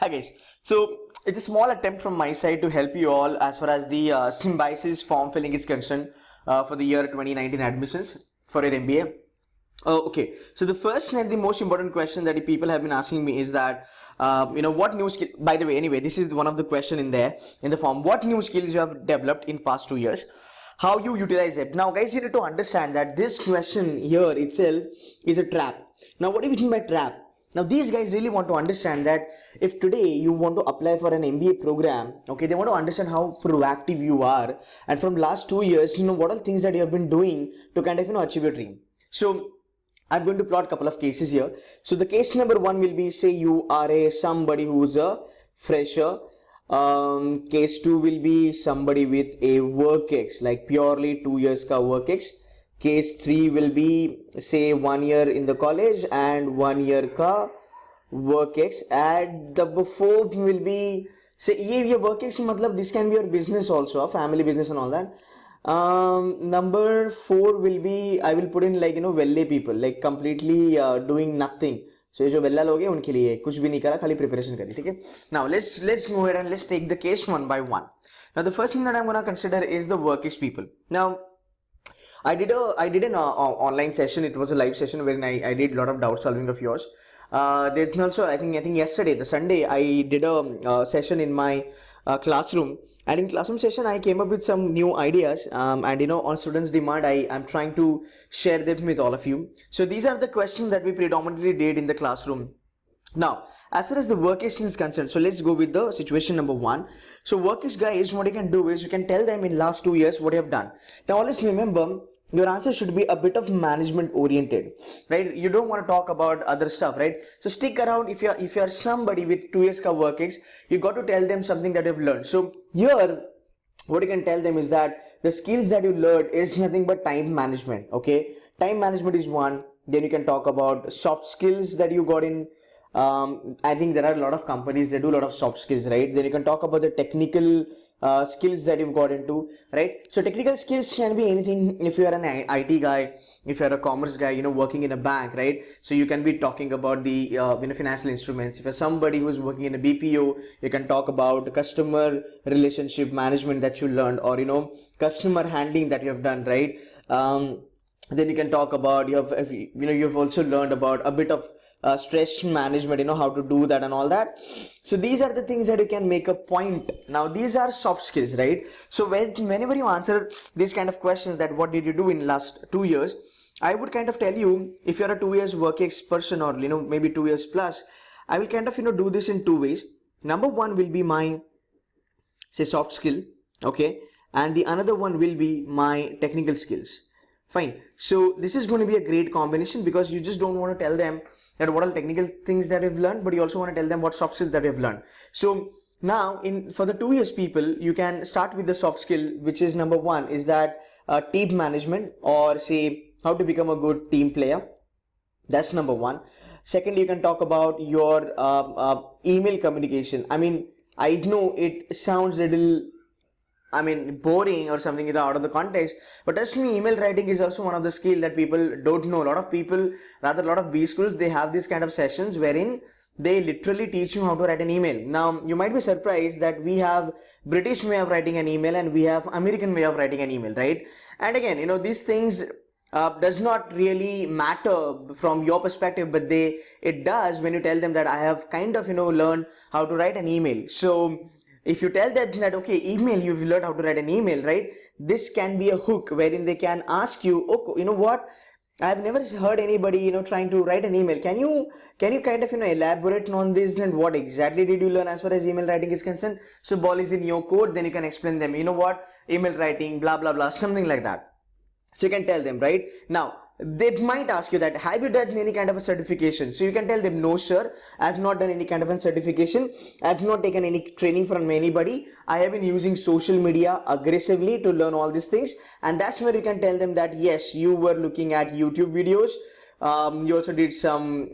Hi guys, so it's a small attempt from my side to help you all as far as the Symbiosis form filling is concerned for the year 2019 admissions for your MBA. Okay, so the first and the most important question that the people have been asking me is that, what new skill, by the way, anyway, this is one of the question in there in the form, what new skills you have developed in past 2 years, how you utilize it. Now guys, you need to understand that this question here itself is a trap. Now what do you mean by trap? Now these guys really want to understand that if today you want to apply for an MBA program, okay, they want to understand how proactive you are, and from last 2 years, what are things that you have been doing to kind of achieve your dream. So I'm going to plot a couple of cases here. So the case number one will be, say you are somebody who's a fresher. Case two will be somebody with a work ex, like purely 2 years ka work ex. Case 3 will be, say, 1 year in the college and 1 year ka work ex. And the fourth will be, say, ye work ex matlab this can be your business also, a family business and all that. Number 4 will be, I will put in like velle people, like completely doing nothing. So जो वेल्ला लोग हैं उनके लिए कुछ भी नहीं करा, खाली preparation करी, ठीक है? Now let's go ahead and let's take the case one by one. Now the first thing that I'm gonna consider is the work ex people. Now I did an online session. It was a live session wherein I did a lot of doubt solving of yours. Then also I think yesterday, the Sunday, I did a session in my classroom, and in classroom session I came up with some new ideas, and on students' demand I'm trying to share them with all of you. So these are the questions that we predominantly did in the classroom. Now, as far as the work ex is concerned, so let's go with the situation number one. So work ex guys, what you can do is you can tell them in last 2 years what you have done. Now always remember, your answer should be a bit of management oriented, right? You don't want to talk about other stuff, right? So stick around. If you're somebody with 2 years ka work ex, you got to tell them something that you've learned. So here, what you can tell them is that the skills that you learned is nothing but time management. Okay, time management is one. Then you can talk about soft skills that you got in. I think there are a lot of companies that do a lot of soft skills, right? Then you can talk about the technical skills that you've got into, right? So technical skills can be anything. If you are an IT guy, if you are a commerce guy, working in a bank, right? So you can be talking about the financial instruments. If you're somebody who's working in a BPO, you can talk about customer relationship management that you learned, or customer handling that you have done, right? Then you can talk about you've also learned about a bit of stress management, how to do that and all that. So these are the things that you can make a point. Now these are soft skills, right? So whenever you answer these kind of questions, that what did you do in last 2 years, I would kind of tell you, if you're a 2 years work ex person, or maybe 2 years plus, I will kind of do this in two ways. Number one will be my, say, soft skill, okay, and the another one will be my technical skills. Fine. So this is going to be a great combination, because you just don't want to tell them that what are technical things that you've learned, but you also want to tell them what soft skills that you've learned. So now for the 2 years people, you can start with the soft skill, which is number one is that team management, or say how to become a good team player. That's number one. Secondly, you can talk about your email communication. I mean, I know it sounds a little boring or something out of the context, but trust me, email writing is also one of the skill that people don't know. A lot of people, rather a lot of B schools, they have this kind of sessions wherein they literally teach you how to write an email. Now you might be surprised that we have British way of writing an email and we have American way of writing an email, right? And again, these things does not really matter from your perspective, but it does when you tell them that I have kind of learned how to write an email. So if you tell them that, okay, email, you've learned how to write an email, right? This can be a hook wherein they can ask you, okay, you know what? I've never heard anybody, trying to write an email. Can you kind of, elaborate on this, and what exactly did you learn as far as email writing is concerned? So ball is in your court. Then you can explain them, what? Email writing, blah, blah, blah, something like that. So you can tell them, right? Now, they might ask you that, have you done any kind of a certification? So you can tell them, no sir, I have not done any kind of a certification. I have not taken any training from anybody. I have been using social media aggressively to learn all these things. And that's where you can tell them that, yes, you were looking at YouTube videos, You also did some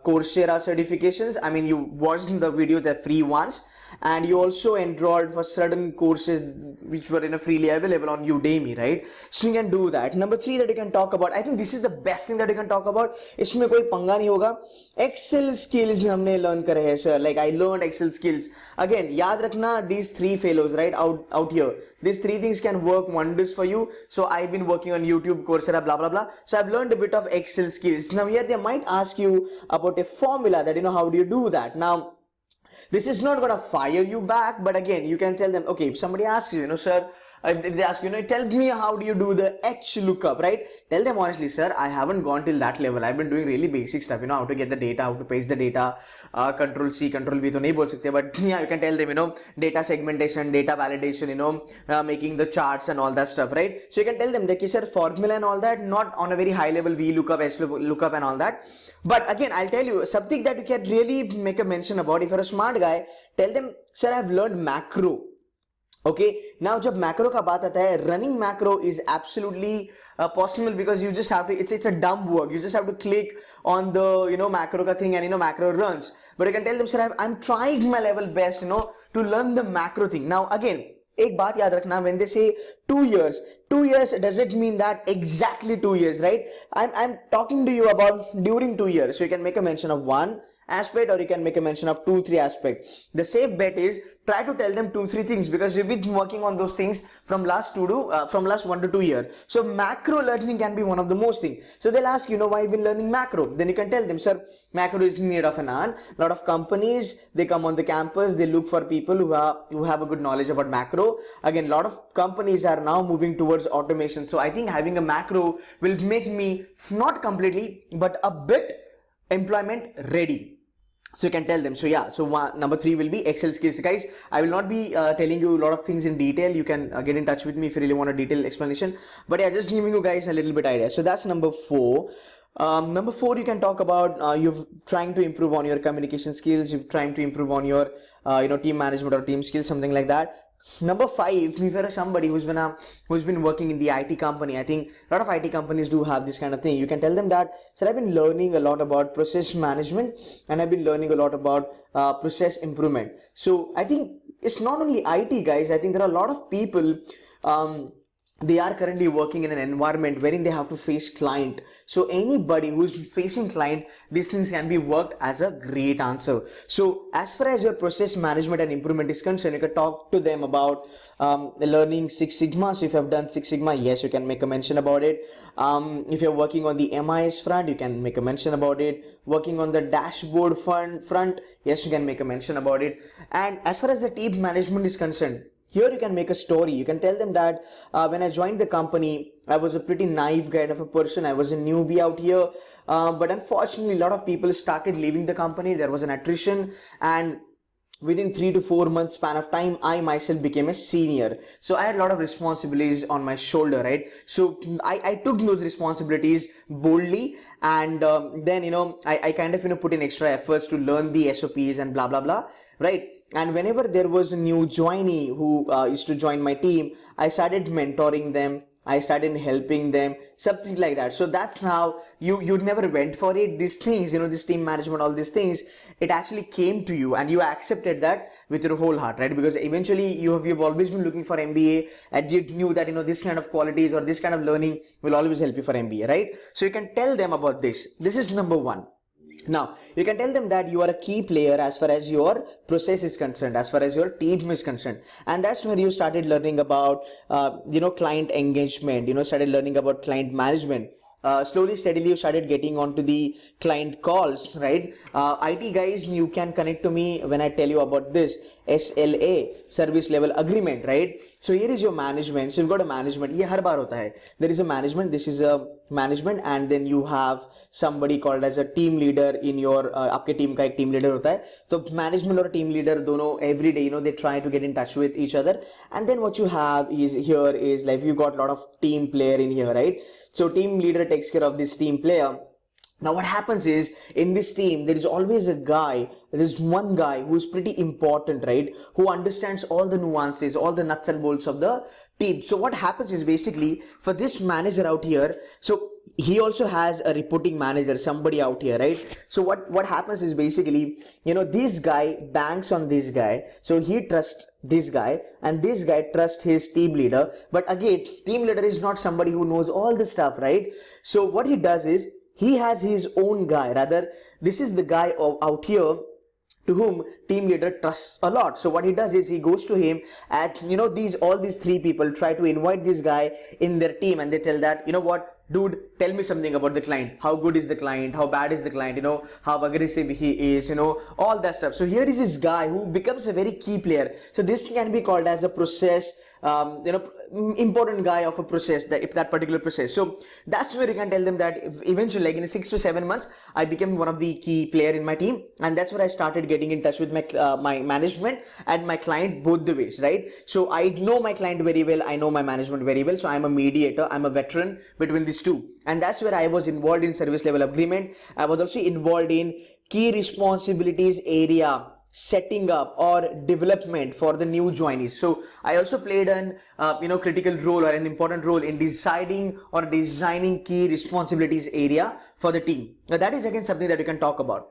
Coursera certifications. I mean, you watched the videos, the free ones, and you also enrolled for certain courses which were freely available on Udemy, right? So you can do that. Number 3 that you can talk about, I think this is the best thing that you can talk about. इसमें कोई पंगा नहीं होगा. Excel skills हमने learn करे हैं, sir. Like I learned Excel skills. Again, याद रखना these 3 fellows, right? Out here, these 3 things can work wonders for you. So I've been working on YouTube, Coursera, blah blah blah. So I've learned a bit of Excel skills. Now here they might ask you about a formula that how do you do that. Now this is not gonna fire you back, but again, you can tell them, okay, if somebody asks you, sir, if they ask you, tell me how do you do the H lookup, right? Tell them honestly, sir, I haven't gone till that level. I've been doing really basic stuff, how to get the data, how to paste the data, control C, control V, to nahi bol sakte, but yeah, you can tell them, data segmentation, data validation, making the charts and all that stuff, right? So you can tell them that, sir, formula and all that, not on a very high level, V lookup, H lookup and all that. But again, I'll tell you something that you can really make a mention about. If you're a smart guy, tell them, sir, I've learned macro. Okay, now जब macro का बात आता है, running macro is absolutely possible because you just have to, it's a dumb work. You just have to click on the macro ka thing and macro runs. But you can tell them, sir, I'm trying my level best to learn the macro thing. Now again, एक बात याद रखना, when they say 2 years doesn't mean that exactly 2 years, right? I'm talking to you about during 2 years. So you can make a mention of 1 aspect or you can make a mention of 2-3 aspects. The safe bet is try to tell them 2-3 things because you've been working on those things from last 1 to 2 years. So macro learning can be one of the most things. So they'll ask why you've been learning macro. Then you can tell them, sir, macro is in need of an an. A lot of companies, they come on the campus, they look for people who have a good knowledge about macro. Again, a lot of companies are now moving towards automation. So I think having a macro will make me not completely but a bit employment ready. So you can tell them. So yeah, so number 3 will be Excel skills. Guys, I will not be telling you a lot of things in detail. You can get in touch with me if you really want a detailed explanation. But yeah, just giving you guys a little bit idea. So that's number 4. Number 4, you can talk about you're trying to improve on your communication skills. You're trying to improve on your team management or team skills, something like that. Number 5, if you're somebody who's been working in the IT company, I think a lot of IT companies do have this kind of thing. You can tell them that, sir, I've been learning a lot about process management and I've been learning a lot about process improvement. So I think it's not only IT, guys. I think there are a lot of people they are currently working in an environment wherein they have to face client. So anybody who's facing client, these things can be worked as a great answer. So as far as your process management and improvement is concerned, you can talk to them about learning Six Sigma. So if you have done Six Sigma, yes, you can make a mention about it. If you're working on the MIS front, you can make a mention about it. Working on the dashboard front, yes, you can make a mention about it. And as far as the team management is concerned, here you can make a story. You can tell them that when I joined the company, I was a pretty naive kind of a person. I was a newbie out here. But unfortunately, a lot of people started leaving the company. There was an attrition, and within 3 to 4 months span of time, I myself became a senior. So I had a lot of responsibilities on my shoulder, right? So I took those responsibilities boldly, and then I kind of put in extra efforts to learn the SOPs and blah blah blah, right? And whenever there was a new joinee who used to join my team, I started mentoring them. I started helping them, something like that. So that's how you never went for it. These things, this team management, all these things, it actually came to you and you accepted that with your whole heart, right? Because eventually you've always been looking for MBA and you knew that, this kind of qualities or this kind of learning will always help you for MBA, right? So you can tell them about this. This is number 1. Now, you can tell them that you are a key player as far as your process is concerned, as far as your team is concerned. And that's where you started learning about, client engagement, started learning about client management. Slowly, steadily, you started getting onto the client calls, right? IT guys, you can connect to me when I tell you about this SLA, service level agreement, right? So here is your management. So you've got a management. Ye har baar hota hai. There is a management. This is a management, and then you have somebody called as a team leader in your आपके team का एक team leader होता है. तो management और team leader दोनों every day, they try to get in touch with each other. And then what you have is here is like you got a lot of team player in here, right? So team leader takes care of this team player. Now what happens is, in this team, there is always a guy, there is one guy who is pretty important, right? Who understands all the nuances, all the nuts and bolts of the team. So what happens is basically, for this manager out here, so he also has a reporting manager, somebody out here, right? So what happens is basically, this guy banks on this guy, so he trusts this guy, and this guy trusts his team leader. But again, team leader is not somebody who knows all the stuff, right? So what he does is he has his own guy, rather this is the guy out here to whom team leader trusts a lot. So what he does is he goes to him at, all these three people try to invite this guy in their team, and they tell that, what, dude, tell me something about the client. How good is the client? How bad is the client? How aggressive he is, all that stuff. So here is this guy who becomes a very key player. So this can be called as a process, important guy of a process, that particular process. So that's where you can tell them that eventually, like in 6 to 7 months, I became one of the key player in my team, and that's where I started getting in touch with my management and my client both the ways, right? So I know my client very well, I know my management very well, so I'm a mediator, I'm a veteran between these two, and that's where I was involved in service level agreement. I was also involved in key responsibilities area setting up or development for the new joinees. So I also played an critical role or an important role in deciding or designing key responsibilities area for the team. Now that is again something that you can talk about.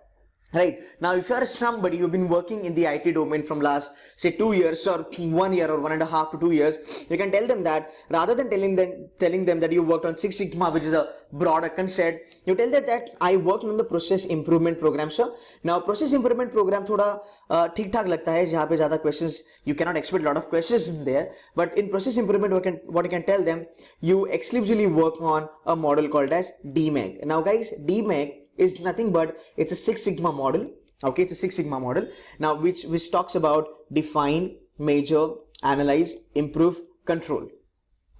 Right now, if you are somebody who've been working in the IT domain from last say 2 years or 1 year or 1.5 to 2 years, you can tell them that rather than telling them that you worked on Six Sigma, which is a broader concept, you tell them that I worked on the process improvement program, sir. Now process improvement program thoda ठीक ठाक लगता है, जहाँ पे ज़्यादा questions, you cannot expect a lot of questions in there, but in process improvement what you can tell them, you exclusively work on a model called as DMAG. Now guys, DMAG is nothing but it's a Six Sigma model. Okay, it's a Six Sigma model now which talks about define, measure, analyze, improve, control.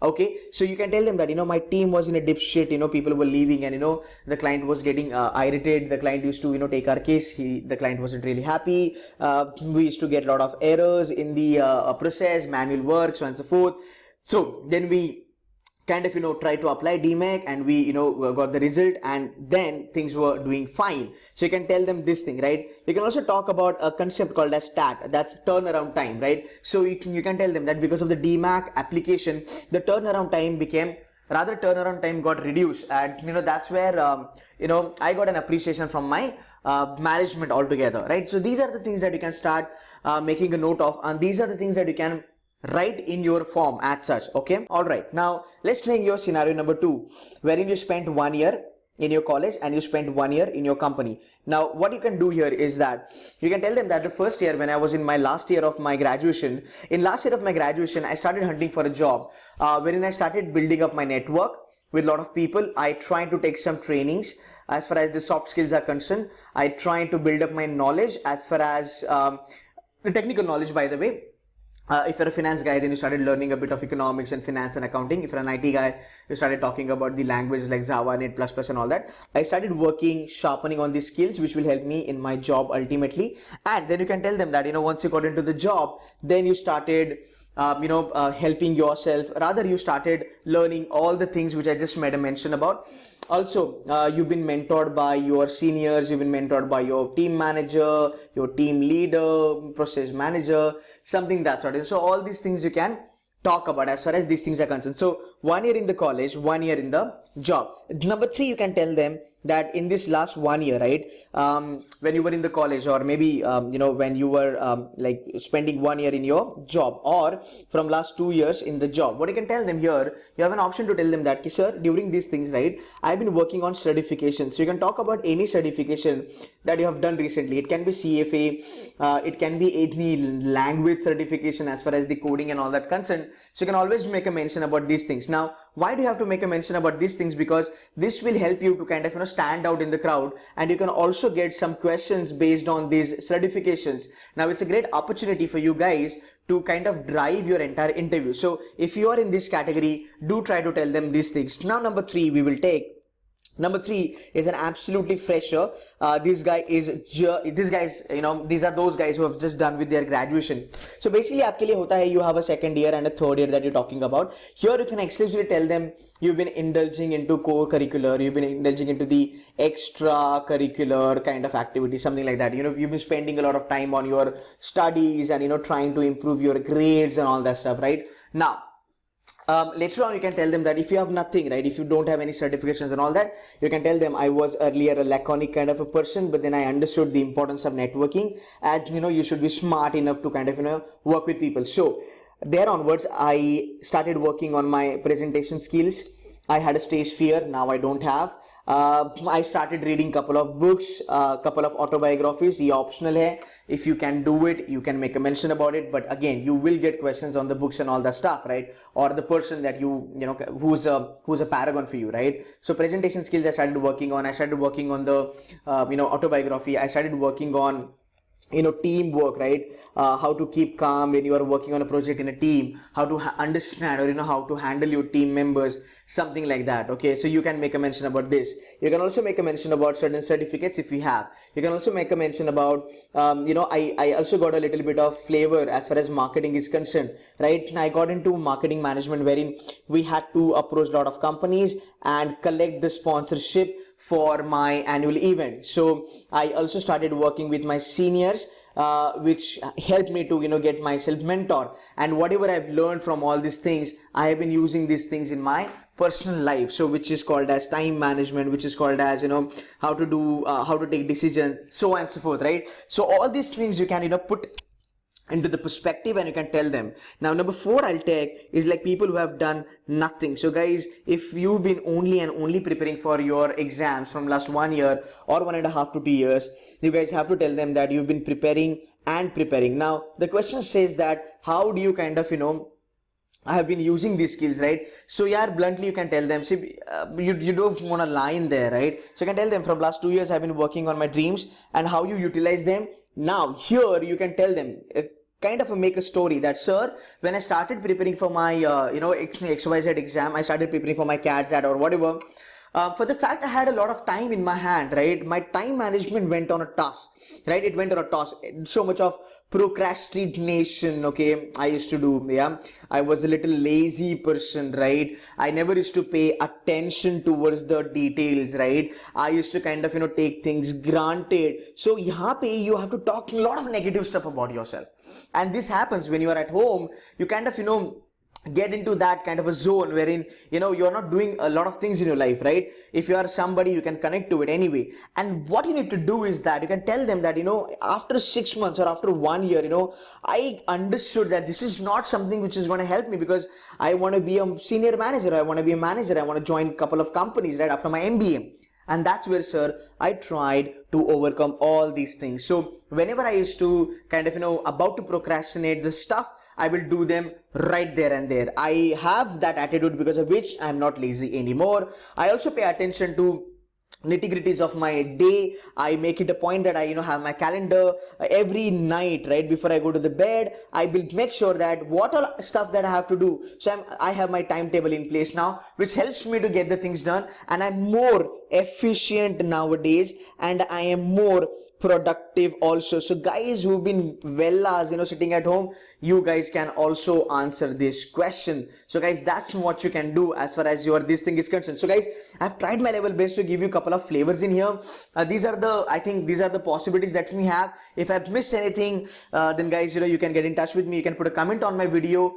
Okay, so you can tell them that my team was in a dip shit, people were leaving, and the client was getting irritated. The client used to take our case, the client wasn't really happy. We used to get a lot of errors in the process, manual work, so on and so forth. So then we kind of try to apply DMAC, and we got the result, and then things were doing fine. So you can tell them this thing, right? You can also talk about a concept called as TAT, that's turnaround time, right? So you can tell them that because of the DMAC application, the turnaround time got reduced, and that's where I got an appreciation from my management altogether, right? So these are the things that you can start making a note of, and these are the things that you can write in your form as such. Okay, all right, now let's take your scenario number 2, wherein you spent 1 year in your college and you spent 1 year in your company. Now what you can do here is that you can tell them that the first year, when I was in my last year of my graduation, I started hunting for a job, wherein I started building up my network with a lot of people. I tried to take some trainings as far as the soft skills are concerned. I tried to build up my knowledge as far as the technical knowledge, by the way. If you're a finance guy, then you started learning a bit of economics and finance and accounting. If you're an IT guy, you started talking about the languages like Java, Net++ and all that. I started working, sharpening on these skills, which will help me in my job ultimately. And then you can tell them that, once you got into the job, then you started helping yourself. Rather, you started learning all the things which I just made a mention about. Also, you've been mentored by your seniors, you've been mentored by your team manager, your team leader, process manager, something that sort of. So all these things you can talk about as far as these things are concerned. So 1 year in the college, 1 year in the job. Number 3, you can tell them that in this last 1 year, right, when you were in the college, or maybe when you were like spending 1 year in your job, or from last 2 years in the job, what you can tell them here, you have an option to tell them that, sir, during these things, right, I've been working on certifications. So you can talk about any certification that you have done recently. It can be CFA, it can be any language certification as far as the coding and all that concerned. So you can always make a mention about these things. Now, why do you have to make a mention about these things? Because this will help you to kind of stand out in the crowd, and you can also get some questions based on these certifications. Now, it's a great opportunity for you guys to kind of drive your entire interview. So if you are in this category, do try to tell them these things. Now, number 3 we will take. Number 3 is an absolutely fresher. These guys, these are those guys who have just done with their graduation. So basically, आपके लिए होता है, you have a second year and a third year that you're talking about. Here you can exclusively tell them you've been indulging into core curricular, you've been indulging into the extracurricular kind of activity, something like that. You've been spending a lot of time on your studies and trying to improve your grades and all that stuff, right? Now, Later on, you can tell them that if you have nothing, right, if you don't have any certifications and all that, you can tell them I was earlier a laconic kind of a person, but then I understood the importance of networking, and you should be smart enough to kind of work with people. So there onwards, I started working on my presentation skills. I had a stage fear, now I don't have. I started reading couple of books, couple of autobiographies. ये optional है. If you can do it, you can make a mention about it. But again, you will get questions on the books and all that stuff, right? Or the person that who's a paragon for you, right? So presentation skills I started working on. I started working on the autobiography. I started working on teamwork, right? How to keep calm when you are working on a project in a team, how to understand or how to handle your team members, something like that. Okay, so you can make a mention about this. You can also make a mention about certain certificates if you have. You can also make a mention about I also got a little bit of flavor as far as marketing is concerned, right? I got into marketing management, wherein we had to approach a lot of companies and collect the sponsorship for my annual event. So I also started working with my seniors, which helped me to get myself mentor, and whatever I've learned from all these things, I have been using these things in my personal life. So which is called as time management, which is called as how to take decisions, so on and so forth, right? So all these things you can put into the perspective, and you can tell them. Now number 4 I'll take is like people who have done nothing. So guys, if you've been only preparing for your exams from last 1 year or 1.5 to 2 years, you guys have to tell them that you've been preparing and preparing. Now the question says that how do you kind of I have been using these skills, right? So yeah, bluntly you can tell them, see, you don't want to lie in there, right? So you can tell them from last 2 years I've been working on my dreams and how you utilize them. Now here you can tell them, kind of make a story that, sir, when I started preparing for my XYZ exam, I started preparing for my CAT or whatever. For the fact I had a lot of time in my hand, right? My time management went on a toss, right? It went on a toss. So much of procrastination, okay, I used to do, yeah. I was a little lazy person, right? I never used to pay attention towards the details, right? I used to kind of, take things granted. So यहाँ पे you have to talk a lot of negative stuff about yourself. And this happens when you are at home. You kind of, get into that kind of a zone wherein you're not doing a lot of things in your life, right? If you are somebody, you can connect to it anyway. And what you need to do is that you can tell them that after 6 months or after 1 year, I understood that this is not something which is going to help me, because I want to be a senior manager, I want to be a manager, I want to join a couple of companies right after my MBA. And that's where, sir, I tried to overcome all these things. So whenever I used to kind of, about to procrastinate the stuff, I will do them right there and there. I have that attitude, because of which I'm not lazy anymore. I also pay attention to nitty-gritties of my day. I make it a point that I have my calendar every night, right before I go to the bed. I will make sure that what all stuff that I have to do. So I have my timetable in place now, which helps me to get the things done, and I'm more efficient nowadays, and I am more productive also. So guys who've been as sitting at home, you guys can also answer this question. So guys, that's what you can do as far as this thing is concerned. So guys, I've tried my level best to give you a couple of flavors in here. These are the possibilities that we have. If I've missed anything, then guys, you can get in touch with me. You can put a comment on my video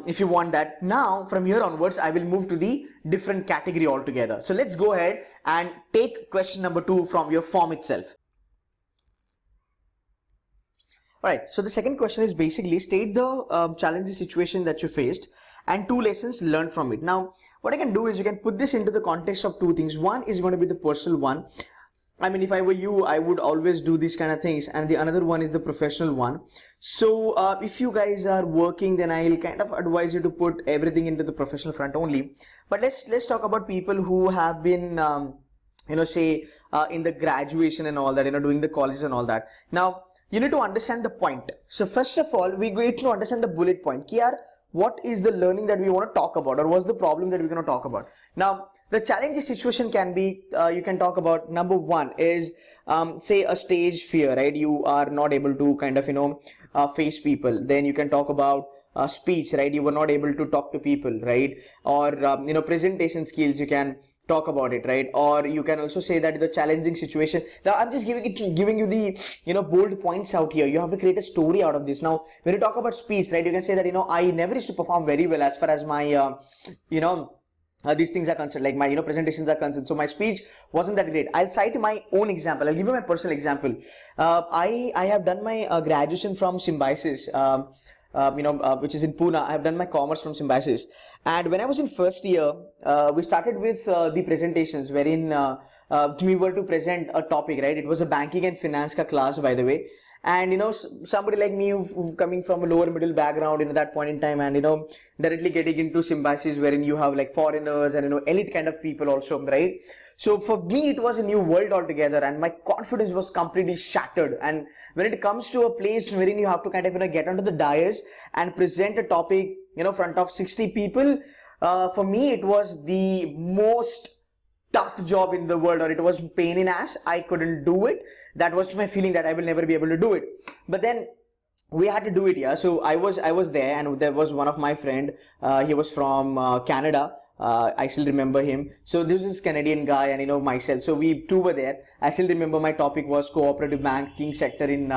if you want that. Now from here onwards, I will move to the different category altogether. So let's go ahead and take question number 2 from your form itself. Alright, so the second question is basically state the challenging situation that you faced and 2 lessons learned from it. Now, what I can do is you can put this into the context of 2 things. One is going to be the personal one. I mean, if I were you, I would always do these kind of things, and the another one is the professional one. So if you guys are working, then I'll kind of advise you to put everything into the professional front only. But let's talk about people who have been say in the graduation and all that, doing the colleges and all that. Now you need to understand the point. So first of all, we need to understand the bullet point. What is the learning that we want to talk about, or what's the problem that we're going to talk about? Now, the challenging situation can be, you can talk about, number 1 is, say a stage fear, right? You are not able to kind of, face people. Then you can talk about speech, right? You were not able to talk to people, right? Or, presentation skills, you can talk about it, right? Or you can also say that the challenging situation. Now I'm just giving you the bold points out here. You have to create a story out of this. Now when you talk about speech, right, you can say that I never used to perform very well as far as my these things are concerned, like my presentations are concerned. So my speech wasn't that great. I'll cite my own example. I'll give you my personal example. I have done my graduation from Symbiosis, which is in Pune. I have done my commerce from Symbiosis, and when I was in first year, we started with the presentations, wherein we were to present a topic, right? It was a banking and finance ka class, by the way. And somebody like me who's coming from a lower middle background that point in time, and directly getting into Symbiosis, wherein you have like foreigners and elite kind of people also, right? So for me it was a new world altogether, and my confidence was completely shattered. And when it comes to a place wherein you have to kind of get onto the dais and present a topic front of 60 people, for me it was the most tough job in the world, or it was pain in ass. I couldn't do it. That was my feeling, that I will never be able to do it. But then we had to do it. Yeah, so I was there, and there was one of my friend. He was from Canada. I still remember him. So this is Canadian guy, and myself. So we two were there. I still remember my topic was cooperative banking sector in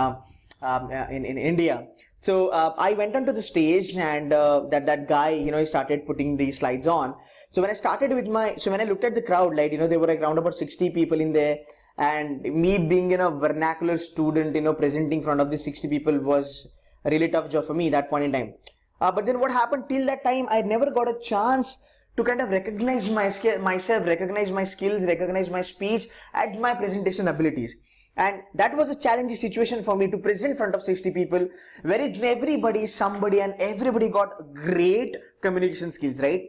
India. So I went onto the stage, and that guy, he started putting the slides on. So when I looked at the crowd, like, there were around about 60 people in there, and me being a vernacular student, presenting in front of the 60 people was a really tough job for me that point in time. But then what happened, till that time, I never got a chance to kind of recognize myself, recognize my skills, recognize my speech and my presentation abilities. And that was a challenging situation for me to present in front of 60 people, wherein everybody got great communication skills, right?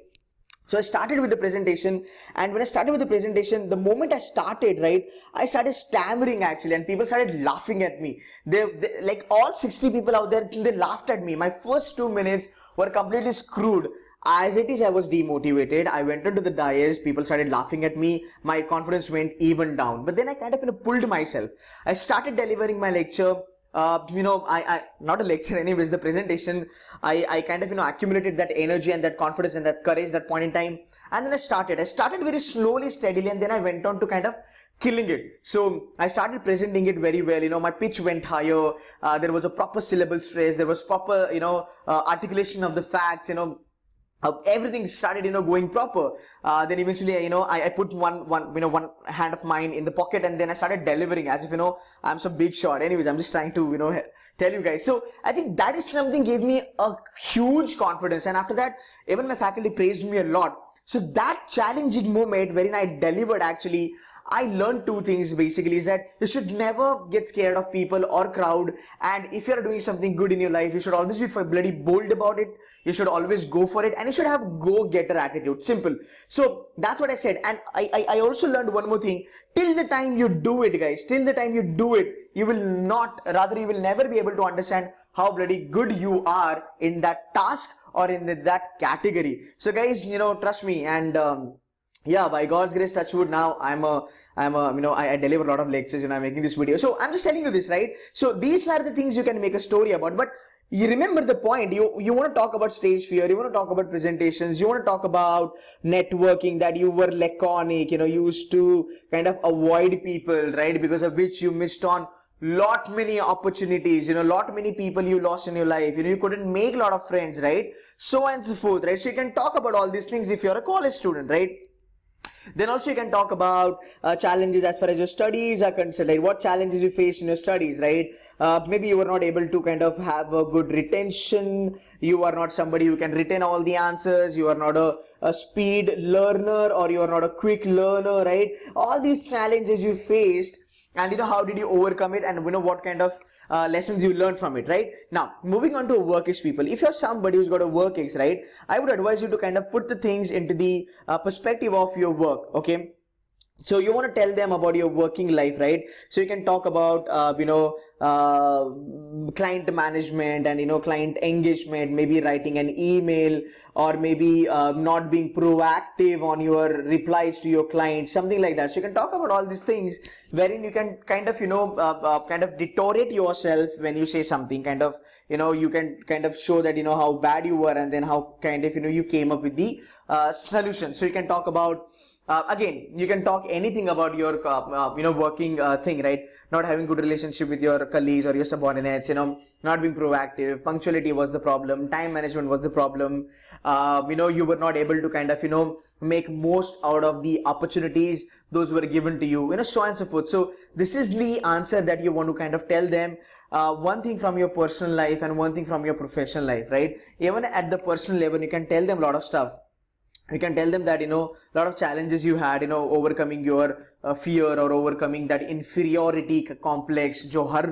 So I started with the presentation, and when I started with the presentation, the moment I started, right, I started stammering actually, and people started laughing at me. They like all 60 people out there, they laughed at me. My first 2 minutes were completely screwed. As it is, I was demotivated. I went into the dais, people started laughing at me. My confidence went even down. But then I kind of pulled myself. I started delivering my lecture. I not a lecture anyways, the presentation. I kind of accumulated that energy and that confidence and that courage that point in time, and then I started very slowly, steadily, and then I went on to kind of killing it. So I started presenting it very well. My pitch went higher. There was a proper syllable stress, there was proper articulation of the facts. Everything started going proper. Then eventually I put one hand of mine in the pocket, and then I started delivering as if I'm some big shot. Anyways, I'm just trying to tell you guys. So I think that is something gave me a huge confidence, and after that even my faculty praised me a lot. So that challenging moment wherein I delivered, actually I learned two things basically, is that you should never get scared of people or crowd, and if you're doing something good in your life, you should always be bloody bold about it. You should always go for it, and you should have go-getter attitude. Simple. So that's what I said. And I also learned one more thing. Till the time you do it, guys, till the time you do it, you will never be able to understand how bloody good you are in that task or in that category. So guys, trust me. And yeah, by God's grace, touch wood, now I deliver a lot of lectures, I'm making this video. So I'm just telling you this, right? So these are the things you can make a story about. But you remember the point. You want to talk about stage fear, you want to talk about presentations, you want to talk about networking, that you were laconic, you used to kind of avoid people, right? Because of which you missed on lot many opportunities, lot many people you lost in your life, you couldn't make a lot of friends, right? So on and so forth, right? So you can talk about all these things if you're a college student, right? Then also you can talk about challenges as far as your studies are concerned, like what challenges you face in your studies, right? Maybe you were not able to kind of have a good retention. You are not somebody who can retain all the answers. You are not a speed learner, or you are not a quick learner, right? All these challenges you faced, and how did you overcome it, and what kind of lessons you learned from it, right? Now moving on to work ex people. If you're somebody who's got a work ex, right, I would advise you to kind of put the things into the perspective of your work. Okay, so you want to tell them about your working life, right? So you can talk about client management and client engagement, maybe writing an email, or maybe not being proactive on your replies to your client, something like that. So you can talk about all these things wherein you can kind of kind of deteriorate yourself when you say something, kind of you can kind of show that how bad you were, and then how kind of you came up with the solution. So you can talk about Again, you can talk anything about your working thing, right? Not having good relationship with your colleagues or your subordinates, not being proactive, punctuality was the problem, time management was the problem. You were not able to kind of make most out of the opportunities those were given to you, so on and so forth. So this is the answer that you want to kind of tell them. One thing from your personal life and one thing from your professional life, right? Even at the personal level, you can tell them a lot of stuff. You can tell them that a lot of challenges you had, overcoming your fear or overcoming that inferiority complex jo har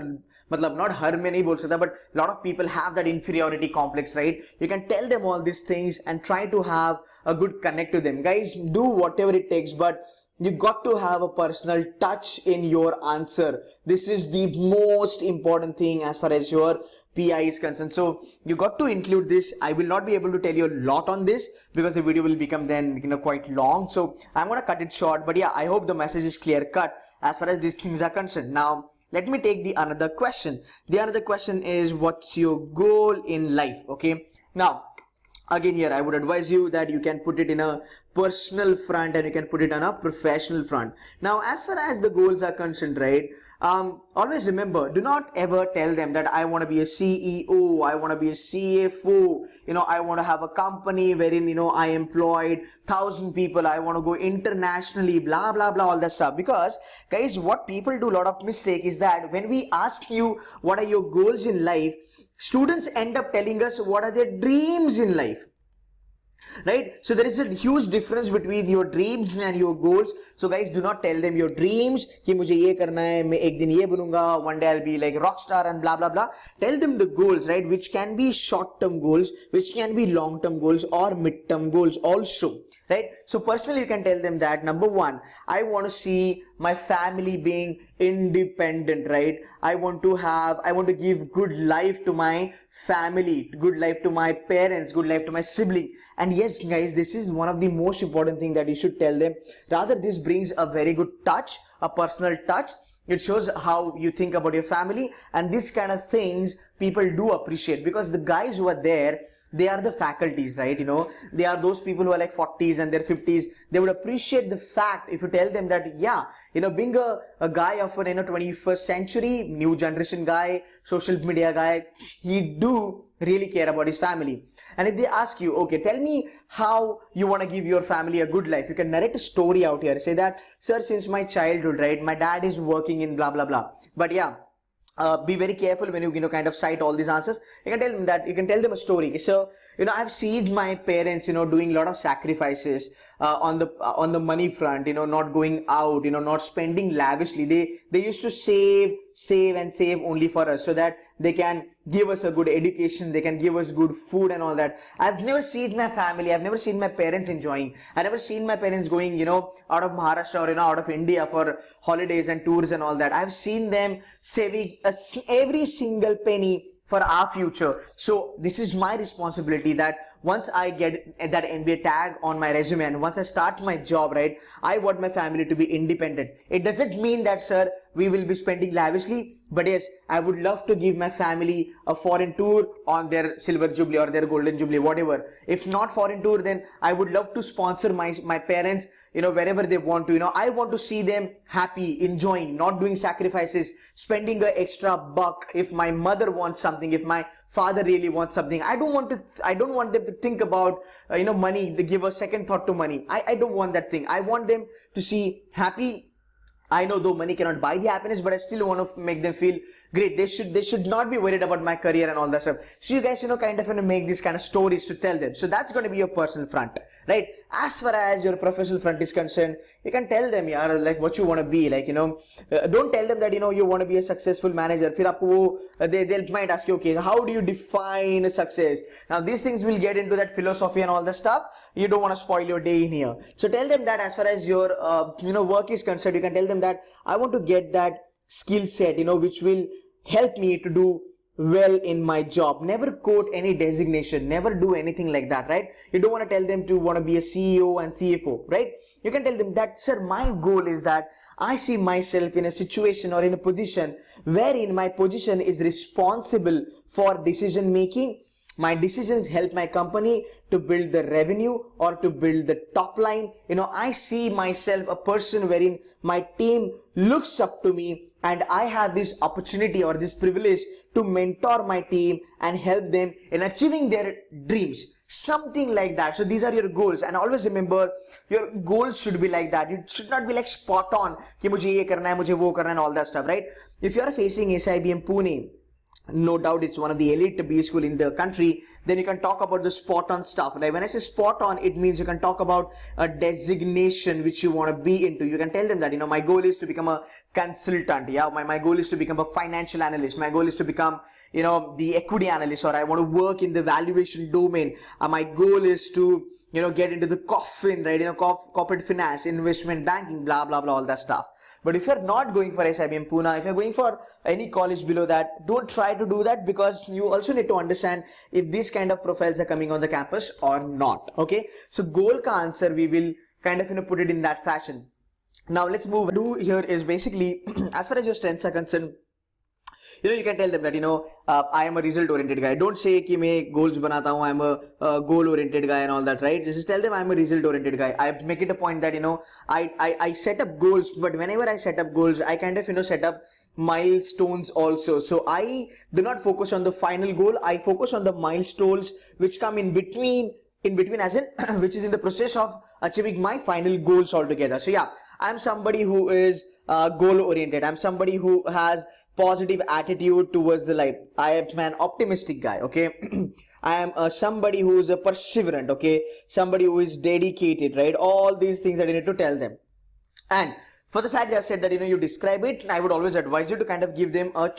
matlab not har mein nahi bol sakta, but a lot of people have that inferiority complex, right? You can tell them all these things and try to have a good connect to them. Guys, do whatever it takes, but you got to have a personal touch in your answer. This is the most important thing as far as your PI is concerned. So you got to include this. I will not be able to tell you a lot on this because the video will become then quite long. So I'm going to cut it short. But yeah, I hope the message is clear cut as far as these things are concerned. Now let me take the another question. The another question is, what's your goal in life? Okay. Now again, here I would advise you that you can put it in a personal front and you can put it on a professional front. Now as far as the goals are concerned, right, always remember, do not ever tell them that I want to be a CEO, I want to be a CFO, I want to have a company wherein I employed 1,000 people, I want to go internationally, blah blah blah, all that stuff. Because guys, what people do a lot of mistake is that when we ask you what are your goals in life, students end up telling us what are their dreams in life, right? So there is a huge difference between your dreams and your goals. So guys, do not tell them your dreams कि मुझे ये करना है, मैं एक दिन ये बनूंगा, one day I'll be like rock star and blah blah blah. Tell them the goals, right, which can be short term goals, which can be long term goals or mid term goals also, right? So personally you can tell them that number one, I want to see my family being independent, right? I want to give good life to my family, good life to my parents, good life to my sibling. And yes guys, this is one of the most important thing that you should tell them. Rather, this brings a very good touch, a personal touch. It shows how you think about your family, and this kind of things people do appreciate, because the guys who are there, they are the faculties, right? They are those people who are like 40s and their 50s. They would appreciate the fact if you tell them that, yeah, being a guy of an 21st century, new generation guy, social media guy, he do really care about his family. And if they ask you, okay, tell me how you want to give your family a good life, you can narrate a story out here. Say that, sir, since my childhood, right, my dad is working in blah blah blah. But yeah, be very careful when you kind of cite all these answers. You can tell them that, you can tell them a story. So I've seen my parents doing a lot of sacrifices on the money front, not going out, not spending lavishly. They used to save and save only for us, so that they can give us a good education, they can give us good food and all that. I've never seen my family, I've never seen my parents enjoying. I've never seen my parents going out of Maharashtra or out of India for holidays and tours and all that. I've seen them saving every single penny for our future. So this is my responsibility, that once I get that MBA tag on my resume and once I start my job, right, I want my family to be independent. It doesn't mean that, sir, we will be spending lavishly, but yes, I would love to give my family a foreign tour on their silver jubilee or their golden jubilee, whatever. If not foreign tour, then I would love to sponsor my parents, wherever they want to. I want to see them happy, enjoying, not doing sacrifices, spending an extra buck. If my mother wants something, if my father really wants something, I don't want them to think about money. They give a second thought to money. I don't want that thing. I want them to see happy. I know though money cannot buy the happiness, but I still want to make them feel great. They should not be worried about my career and all that stuff. So you guys, kind of make these kind of stories to tell them. So that's going to be your personal front, right? As far as your professional front is concerned, you can tell them, yeah, like what you want to be, like, don't tell them that, you want to be a successful manager. Fir aapko they might ask you, okay, how do you define success? Now these things will get into that philosophy and all that stuff. You don't want to spoil your day in here. So tell them that as far as your, work is concerned, you can tell them that I want to get that skill set, which will help me to do well in my job. Never quote any designation, never do anything like that, right? You don't want to tell them to want to be a CEO and CFO, right? You can tell them that, sir, my goal is that I see myself in a situation or in a position wherein my position is responsible for decision making, My decisions help my company to build the revenue or to build the top line. I see myself a person wherein my team looks up to me, and I have this opportunity or this privilege to mentor my team and help them in achieving their dreams. Something like that. So these are your goals, and always remember your goals should be like that. It should not be like spot on कि मुझे ये करना है, मुझे वो करना है, and all that stuff, right? If you are facing SIBM Pune, no doubt it's one of the elite B school in the country, then you can talk about the spot on stuff. Like when I say spot on, it means you can talk about a designation which you want to be into. You can tell them that, my goal is to become a consultant. Yeah, my goal is to become a financial analyst. My goal is to become, the equity analyst, or I want to work in the valuation domain. My goal is to, get into the coffin, right? Corporate finance, investment banking, blah, blah, blah, all that stuff. But if you're not going for SIBM Pune, if you're going for any college below that, don't try to do that, because you also need to understand if these kind of profiles are coming on the campus or not. Okay, so goal ka answer we will kind of put it in that fashion. Now let's move. What do here is basically as far as your strengths are concerned, you can tell them that I am a result oriented guy. Don't say कि मैं goals बनाता हूँ, I'm a goal oriented guy and all that, right? Just tell them I'm a result oriented guy. I make it a point that I set up goals, but whenever I set up goals, I kind of set up milestones also. So I do not focus on the final goal. I focus on the milestones which come in between as in which is in the process of achieving my final goals altogether. So yeah, I'm somebody who is goal oriented. I'm somebody who has positive attitude towards the life. I am an optimistic guy. Okay. I am somebody who is a perseverant. Okay, somebody who is dedicated, right? All these things that you need to tell them. And for the fact they have said that you describe it, I would always advise you to kind of give them a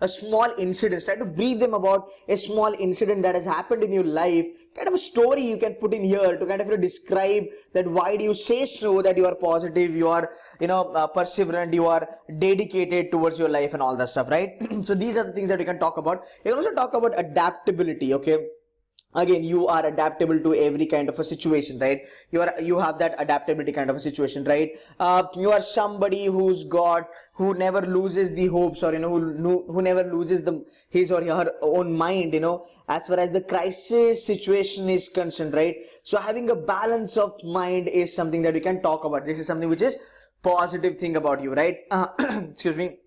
small incident. Try to brief them about a small incident that has happened in your life, kind of a story you can put in here to kind of describe that why do you say so, that you are positive, you are perseverant, you are dedicated towards your life and all that stuff, right? So these are the things that you can talk about. You can also talk about adaptability. Okay, again, you are adaptable to every kind of a situation, right? You have that adaptability kind of a situation, right? You are somebody who never loses the hopes, or who never loses his or her own mind, as far as the crisis situation is concerned, right? So having a balance of mind is something that we can talk about. This is something which is positive thing about you, right? Excuse me.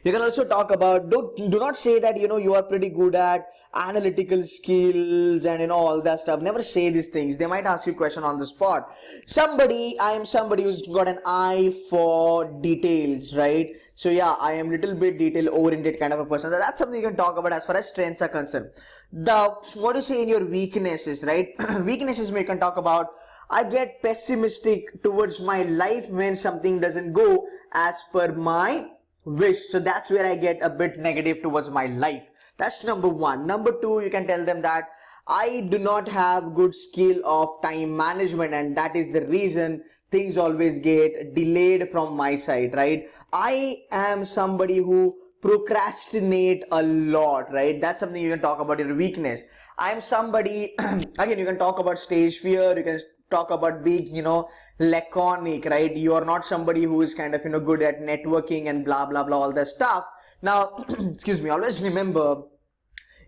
You can also talk about, do not say that you are pretty good at analytical skills and all that stuff. Never say these things. They might ask you a question on the spot. I am somebody who's got an eye for details, right? So yeah, I am little bit detail oriented kind of a person. So that's something you can talk about as far as strengths are concerned. What do you say in your weaknesses, right? Weaknesses we can talk about. I get pessimistic towards my life when something doesn't go as per my wish. So that's where I get a bit negative towards my life. That's number one. Number two, you can tell them that I do not have good skill of time management, and that is the reason things always get delayed from my side, right? I am somebody who procrastinate a lot, right? That's something you can talk about your weakness. I am somebody again, you can talk about stage fear. You can talk about being laconic, right? You are not somebody who is kind of good at networking and blah blah blah, all that stuff. Now excuse me, always remember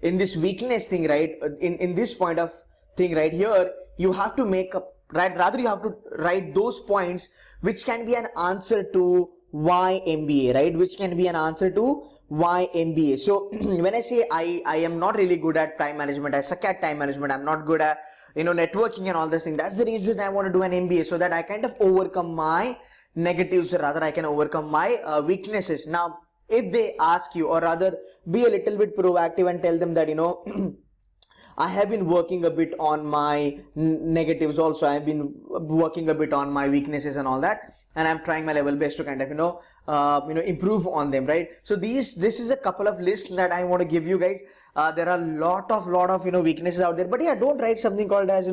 in this weakness thing, right, in this point of thing right here, you have to make up, right? Rather you have to write those points which can be an answer to why MBA, right? Which can be an answer to why MBA. So when I say I am not really good at time management, I suck at time management, I'm not good at networking and all this thing, that's the reason I want to do an MBA, so that I kind of overcome my negatives, rather I can overcome my weaknesses. Now if they ask you, or rather be a little bit proactive and tell them that I have been working a bit on my negatives also. I have been working a bit on my weaknesses and all that, and I'm trying my level best to kind of improve on them, right? So this is a couple of lists that I want to give you guys. There are lot of weaknesses out there, but yeah, don't write something called as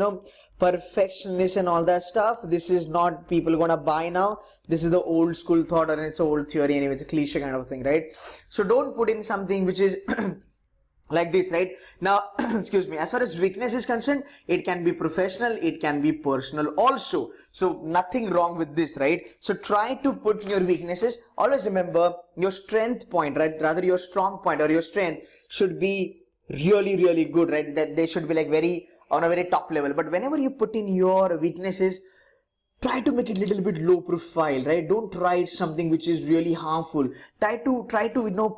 perfectionist and all that stuff. This is not people gonna buy now. This is the old school thought, and it's an old theory anyway. It's a cliche kind of thing, right? So don't put in something which is like this, right? Now excuse me, as far as weakness is concerned, it can be professional, it can be personal also, so nothing wrong with this, right? So try to put your weaknesses. Always remember your strength point, right? Rather your strong point or your strength should be really good, right? That they should be like very on a very top level. But whenever you put in your weaknesses, try to make it a little bit low profile, right? Don't try something which is really harmful. Try to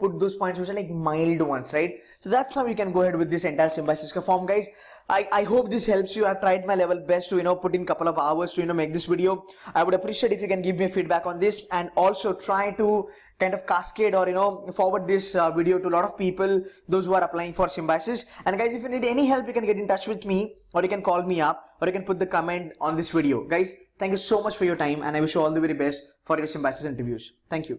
put those points which are like mild ones, right? So that's how you can go ahead with this entire Symbiosis ka form, guys. I hope this helps you. I've tried my level best to put in couple of hours to make this video. I would appreciate if you can give me feedback on this, and also try to kind of cascade or forward this video to a lot of people, those who are applying for Symbiosis. And guys, if you need any help, you can get in touch with me, or you can call me up, or you can put the comment on this video. Guys, thank you so much for your time, and I wish you all the very best for your Symbiosis interviews. Thank you.